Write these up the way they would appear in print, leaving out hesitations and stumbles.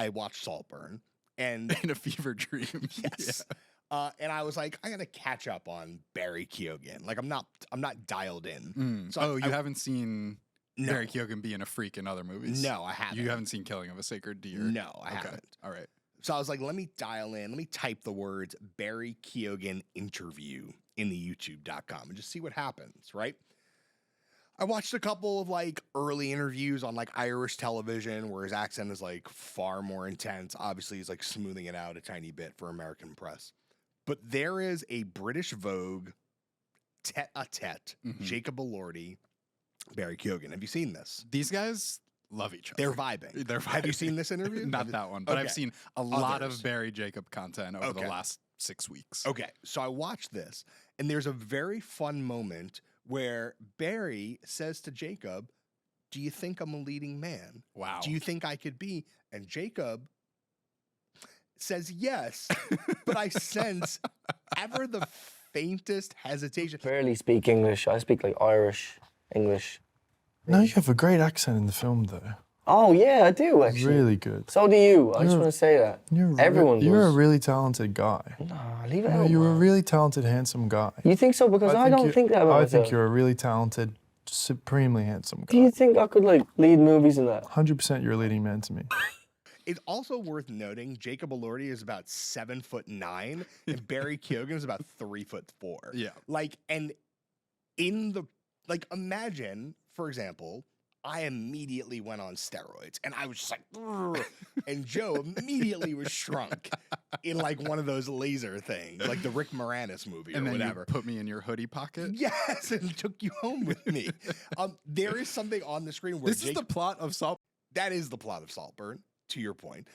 I watched Saltburn, and In a fever dream. yes. And I was like, I gotta catch up on Barry Keoghan. Like I'm not dialed in. So You haven't seen No. Barry Keoghan being a freak in other movies? No, I haven't. You haven't seen Killing of a Sacred Deer? No, I haven't. All right. So I was like, let me dial in. Let me type the words Barry Keoghan interview in the YouTube.com and just see what happens, right? I watched a couple of like early interviews on like Irish television where his accent is like far more intense. Obviously, he's like smoothing it out a tiny bit for American press. But there is a British Vogue tete-a-tete, Jacob Elordi, Barry Keoghan. Have you seen this? These guys love each other. They're vibing. Have you seen this interview? Not that one, but Okay. I've seen a lot Others. of Barry Jacob content over the Okay. last 6 weeks. Okay, so I watched this, and there's a very fun moment where Barry says to Jacob, do you think I'm a leading man? Wow. Do you think I could be? And Jacob says yes, but I sense ever the faintest hesitation. Barely speak English. I speak like Irish, English. No, you have a great accent in the film, though. Oh yeah, I do actually. Really good. So do you. I just want to say that. Everyone You're a does. really talented guy. Nah, leave it No, out. you're a man. really talented, handsome guy. You think so? Because I don't think that about I myself. think you're a really talented, supremely handsome Do you guy. think I could like lead movies and that? 100% you're a leading man to me. It's also worth noting Jacob Elordi is about 7'9", and Barry Keoghan is about 3'4". Yeah. Like, and imagine, for example, I immediately went on steroids, and I was just like, "Brr," and Joe immediately was shrunk in like one of those laser things, like the Rick Moranis movie And or then whatever. you put me in your hoodie pocket? Yes, and took you home with me. There is something on the screen where This is the plot of Salt. that is the plot of Saltburn, to your point.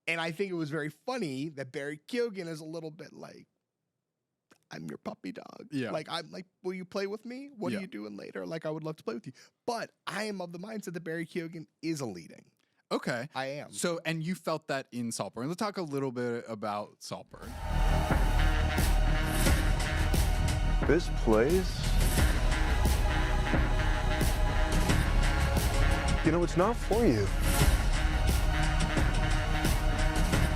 And I think it was very funny that Barry Keoghan is a little bit like, I'm your puppy dog. Yeah. Like, I'm like, will you play with me? What Yeah. are you doing later? Like, I would love to play with you. But I am of the mindset that Barry Keoghan is a leading. Okay. I am. So, and you felt that in Saltburn. Let's talk a little bit about Saltburn. This place, you know, it's not for you.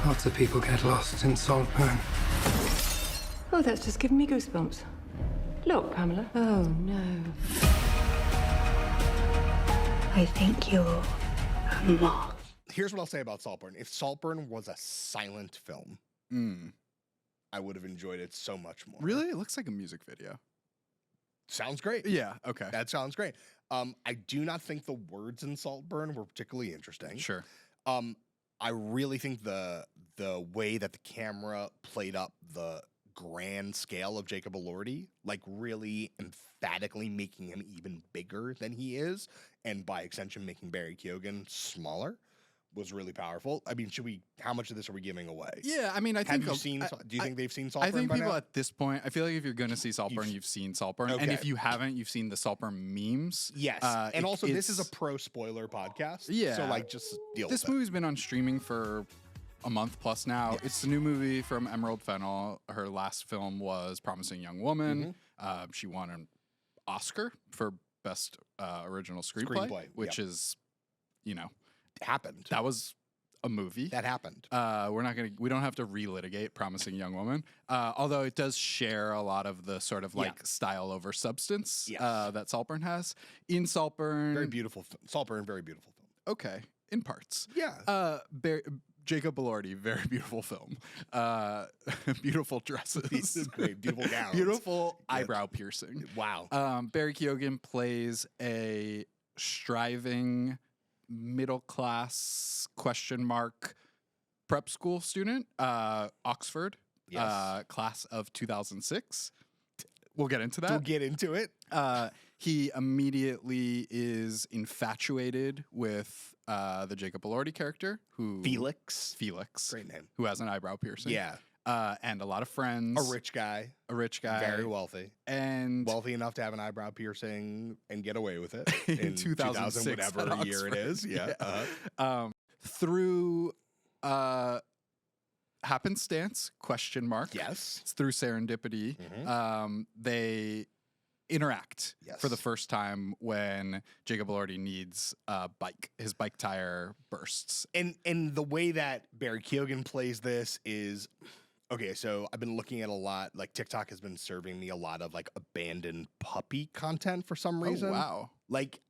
Lots of people get lost in Saltburn. Oh, that's just giving me goosebumps. Look, Pamela. Oh, no. I think you're a moth. Here's what I'll say about Saltburn. If Saltburn was a silent film, I would have enjoyed it so much more. Really? It looks like a music video. Sounds great. Yeah, okay. That sounds great. I do not think the words in Saltburn were particularly interesting. Sure. I really think the way that the camera played up the grand scale of Jacob Elordi, like really emphatically making him even bigger than he is, and by extension making Barry Keoghan smaller, was really powerful. I mean, how much of this are we giving away? Yeah, I mean, I think... Have you seen, do you think they've seen Saltburn I think by people now? at this point, I feel like if you're going to see Saltburn, you've seen Saltburn. And if Okay. you haven't, you've seen the Saltburn memes. Yes. And also, this is a pro-spoiler podcast. Yeah. So, like, just deal This with it. movie's been on streaming for a month plus now. Yes. It's the new movie from Emerald Fennell. Her last film was Promising Young Woman. Mm-hmm. She won an Oscar for Best Original Screenplay, which is, you know, Happened. that was a movie. That happened. We don't have to relitigate Promising Young Woman. Although it does share a lot of the sort of like style over substance Yes. that Saltburn has. In Saltburn. Very beautiful. Saltburn, very beautiful film. Okay. In parts. Yeah. Jacob Elordi, very beautiful film. Beautiful dresses. Great, beautiful gowns. Beautiful eyebrow piercing. Wow. Barry Keoghan plays a striving middle class prep school student, Oxford, Yes. class of 2006. We'll get into that. We'll get into it. He immediately is infatuated with the Jacob Elordi character, who Felix. Great name. Who has an eyebrow piercing. Yeah. And a lot of friends. A rich guy. Very wealthy. And wealthy enough to have an eyebrow piercing and get away with it in 2006 whatever at year it Oxford. is. Yeah. Through happenstance, ? Yes. It's through serendipity. Mm-hmm. They interact Yes. for the first time when Jacob Elordi needs a bike. His bike tire bursts. And the way that Barry Keoghan plays this is, okay, so I've been looking at a lot, like TikTok has been serving me a lot of like abandoned puppy content for some reason. Oh, wow. Like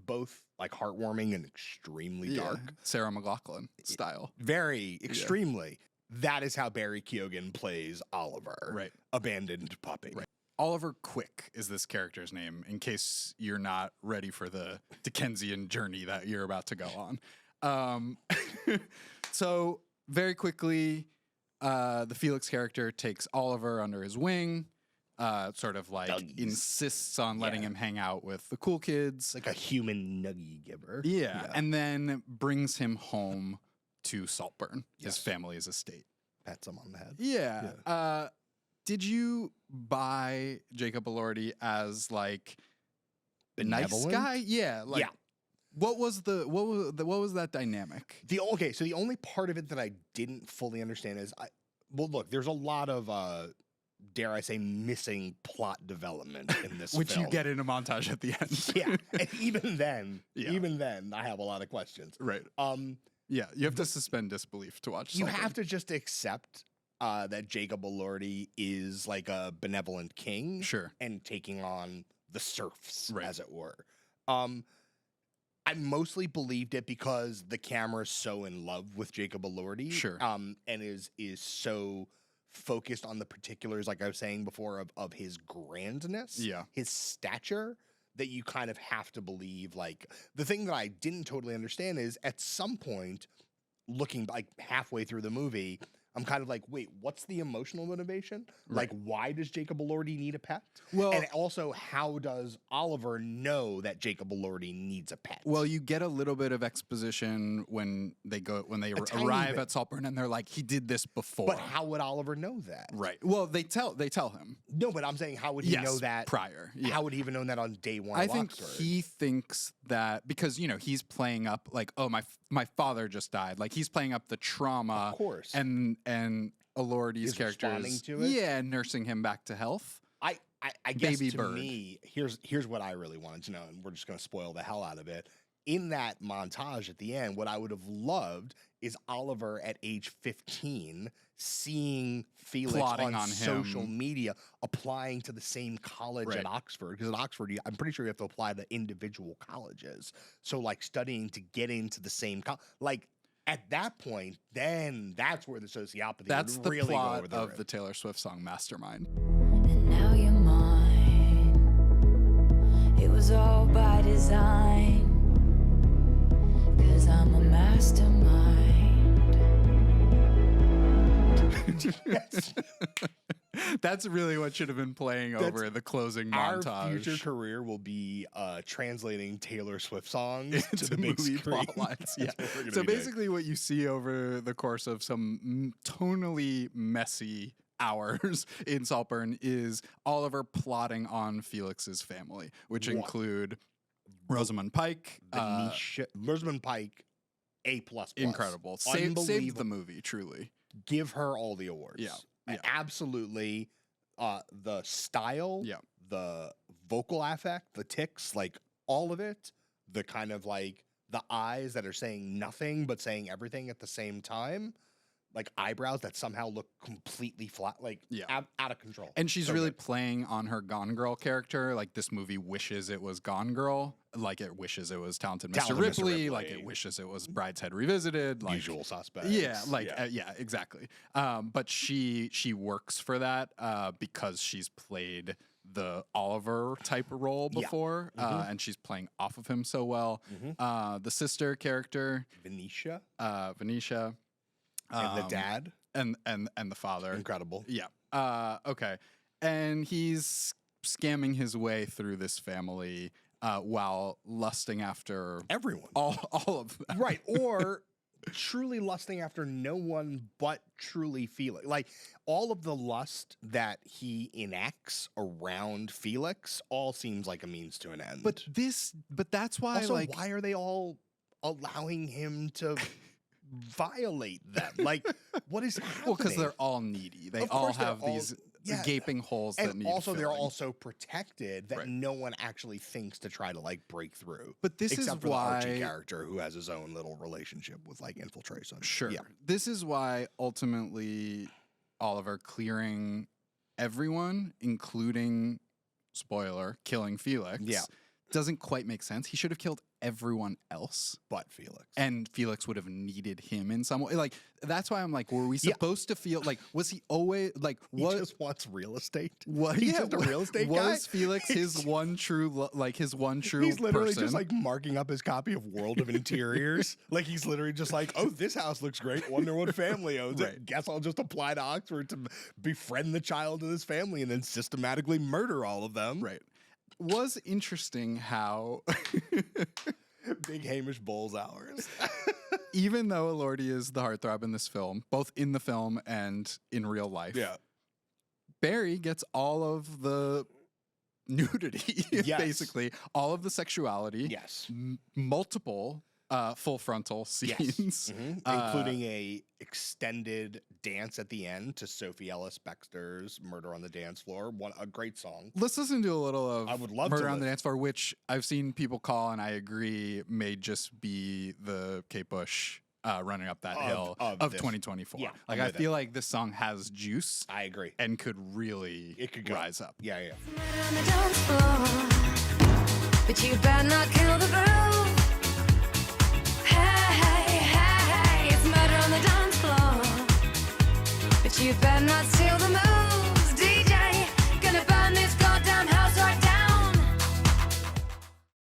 both like heartwarming and extremely dark. Sarah McLachlan style. Very, extremely. That is how Barry Keoghan plays Oliver. Right. Abandoned puppy. Right. Oliver Quick is this character's name, in case you're not ready for the Dickensian journey that you're about to go on. So very quickly, the Felix character takes Oliver under his wing, sort of like Nuggies. insists on letting him hang out with the cool kids. Like a human nuggie giver. Yeah, and then brings him home to Saltburn, his Yes. family's estate. Pats him on the head. Yeah. Did you buy Jacob Elordi as like the nice Benevolent? guy? Yeah. Like, Yeah. What was that dynamic? Okay, so the only part of it that I didn't fully understand is, well, look, there's a lot of, dare I say, missing plot development in this Which film. you get in a montage at the end. Yeah, and even then, Yeah. I have a lot of questions. Right. Yeah, you have to suspend disbelief to watch You Saltburn. have to just accept that Jacob Elordi is like a benevolent king. Sure. And taking on the serfs, Right. as it were. I mostly believed it because the camera's so in love with Jacob Elordi. Sure. And is so focused on the particulars, like I was saying before, of his grandness. Yeah. His stature, that you kind of have to believe. Like, the thing that I didn't totally understand is at some point, looking like halfway through the movie, I'm kind of like, wait, what's the emotional motivation? Right. Like, why does Jacob Elordi need a pet? Well- and also, how does Oliver know that Jacob Elordi needs a pet? Well, you get a little bit of exposition when they tiny arrive bit. at Saltburn, and they're like, he did this before. But how would Oliver know that? Right. Well, they tell him. No, but I'm saying, how would he Yes, know that prior? Yeah. How would he even know that on day one? I of think Oxford? he thinks that because he's playing up like, oh, my father just died. Like, he's playing up the trauma, Of course. and Elordi's Is character responding is to it? yeah, nursing him back to health. I guess Baby to bird. me, here's what I really wanted to know, and we're just going to spoil the hell out of it. In that montage at the end, what I would have loved is Oliver at age 15 seeing Felix Plotting on social him. media, applying to the same college Right. at Oxford. Because at Oxford, I'm pretty sure you have to apply to individual colleges. So, like, studying to get into the same college. Like, at that point, then that's where the sociopathy That's would the really go plot over the of roof. the Taylor Swift song Mastermind. And now you're mine. It was all by design. 'Cause I'm a mastermind. That's really what should have been playing over the closing Our montage. future career will be translating Taylor Swift songs to the big movie screen. plot lines. Yeah. That's what we're gonna So be doing. basically, what you see over the course of some tonally messy hours in Saltburn is Oliver plotting on Felix's family, which What? include Rosamund Pike. Rosamund Pike, A++. Incredible. Saved the Unbelievable. movie, truly. Give her all the awards. Yeah. Absolutely. The style, Yeah. the vocal affect, the tics, like all of it, the kind of like the eyes that are saying nothing but saying everything at the same time, like eyebrows that somehow look completely flat, like Yeah. out of control. And she's So really good. playing on her Gone Girl character. Like, this movie wishes it was Gone Girl. Like, it wishes it was Talented Mr. Talented Mr. Ripley. Like, Ripley. it wishes it was Brideshead Revisited. Like, Usual Suspects. yeah, like yeah, exactly. But she works for that because she's played the Oliver type role Yeah. before, and she's playing off of him so well. The sister character, Venetia Venetia, and the dad, and the father, incredible. yeah. Okay, and he's scamming his way through this family while lusting after Everyone. all of them. Right. Or truly lusting after no one but truly feeling. Like, all of the lust that he enacts around Felix all seems like a means to an end. But that's why, also, like, why are they all allowing him to violate them? Like, what is happening? well, because they're all needy. They Of all course they're have all- these Yeah. gaping holes that And need also, they're filling. also protected that Right. no one actually thinks to try to like break through. But this except is for the Archie why character who has his own little relationship with like infiltration. Sure. Yeah. This is why ultimately Oliver clearing everyone, including, spoiler, killing Felix, Yeah. doesn't quite make sense. He should have killed everyone else. But Felix. And Felix would have needed him in some way. Like, that's why I'm like, were we Yeah. supposed to feel like, was he always like, he what? just wants real estate. What? He's just a real estate guy. Was Felix his one true, his one true He's literally person? just like marking up his copy of World of Interiors. Like he's literally just like, oh, this house looks great. Wonder what family owns Right. it. Guess I'll just apply to Oxford to befriend the child of this family and then systematically murder all of them. Right. Was interesting how Big Hamish Bowles hours. even though Elordi is the heartthrob in this film, both in the film and in real life, Yeah. Barry gets all of the nudity, Yes. basically, all of the sexuality, Yes. multiple full frontal scenes, Including a extended dance at the end to Sophie Ellis Bextor's "Murder on the Dance Floor." A great song. Let's listen to a little of I would love Murder to on the listen. Dance Floor, which I've seen people call, and I agree, may just be the Kate Bush running up that hill of this. 2024. Yeah, like, I'm I with feel like this song has juice I agree. and could really It could go. rise up. Yeah, yeah. Murder on the dance floor, but you better not kill the groove. Hey, hey, hey, it's murder on the dance floor, but you better not steal the move.